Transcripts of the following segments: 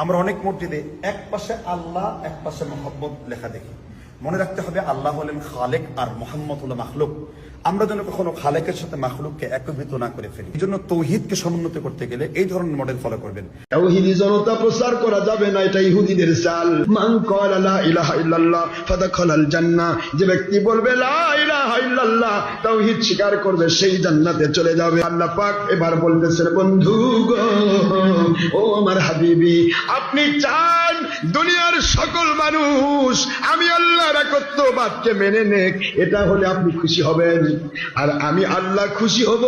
আমরা অনেক মসজিদে এক পাশে আল্লাহ এক পাশে মোহাম্মদ লেখা দেখি। মনে রাখতে হবে আল্লাহ হলেন খালেক আর মোহাম্মদ হলো মাখলুক। আমরা যেন কখনো খালেকের সাথে মাখলুককে একত্রিত না করে ফেলি। এই জন্য তৌহিদকে সমুন্নত করতে গেলে এই ধরনের মডেল ফলো করবেন। তাওহীদি জনতা প্রচার করা যাবে না, এটা ইহুদিদের চাল। মান ক্বালা লা ইলাহা ইল্লাল্লাহ ফাদাখালাল জান্নাহ, যে ব্যক্তি বলবে লা ইলাহা ইল্লাল্লাহ, তাওহীদ স্বীকার করবে, সেই জান্নাতে চলে যাবে। আল্লাহ পাক এবার বলতেছেন, বন্ধু গো, ও আমার হাবিবি, আপনি চান দুনিয়ার সকল মানুষ আমি আল্লাহর একত্ববাদকে মেনে নেক, এটা হলে আপনি খুশি হবেন। আর আমি আল্লাহ খুশি হব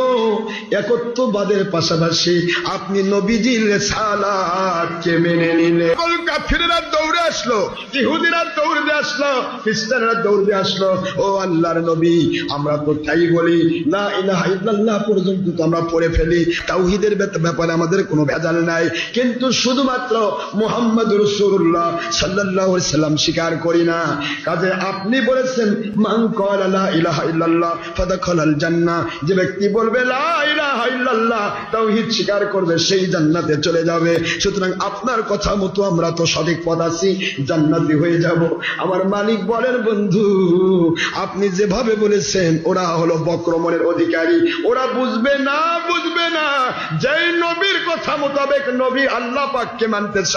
একত্ববাদের পাশাপাশি আপনি নবীজির রিসালাতকে মেনে নিলে। সকল কাফিররা দৌড়ে আসলো, ইহুদিরা দৌড়ে আসলো, খ্রিস্টানরা দৌড়ে আসলো, ও আল্লাহর নবী, আমরা তো তাই বলি, লা ইলাহা ইল্লাল্লাহ পর্যন্ত তো আমরা পড়ে ফেলি, তাওহীদের ব্যাপারে আমাদের কোনো ভেজাল নাই, কিন্তু শুধুমাত্র মুহাম্মদুর রাসূলুল্লাহ সাল্লাল্লাহু আলাইহি সাল্লাম স্বীকার করি না। কাজে আপনি বলেছেন মান ক্বালা লা ইলাহা ইল্লাল্লাহ ফাদাখালাল জান্নাহ, যে ব্যক্তি বলবে লা ইলাহা ইল্লাল্লাহ, তাওহীদ স্বীকার করবে, সেই জান্নাতে চলে যাবে। সুতরাং আপনার কথা মতো আমরা তো সঠিক পথ আছি, জান্নাতি হয়ে যাব। আমার মালিক বলেন, বন্ধু আপনি যেভাবে বলেছেন ওরা হলো বক্রমনের অধিকারী, ওরা বুঝবে না যেই নবীর কথা মোতাবেক নবী আল্লাহ পাককে মানতেছ,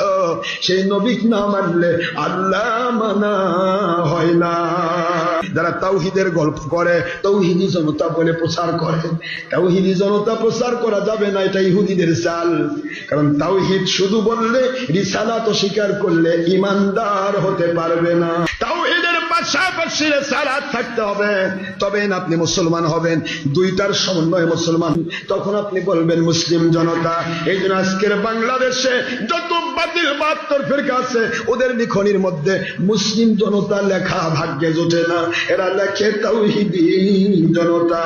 সেই নবীক না মানলে আল্লাহ মানা হয় না। যারা তাওহীদের গল্প করে, তাওহীদি জনতা বলে প্রচার করে, তাওহীদি জনতা প্রচার করা যাবে না, এটা ইহুদিদের চাল। কারণ তাওহীদ শুধু বললে, রিসালাত স্বীকার করলে ঈমানদার হতে পারবে না। তাওহীদের পাশাপাশি রিসালাত থাকতে হবে, তবে আপনি মুসলমান হবেন। দুইটার সমন্বয়ে মুসলমান, তখন আপনি বলবেন মুসলিম জনতা। এই জন্য আজকের বাংলাদেশে যত বাতিল 72 ফিরকা আছে, ওদের লিখনির মধ্যে মুসলিম জনতা লেখা ভাগ্যে জোটে না, এরা লেখে তাওহীদি জনতা।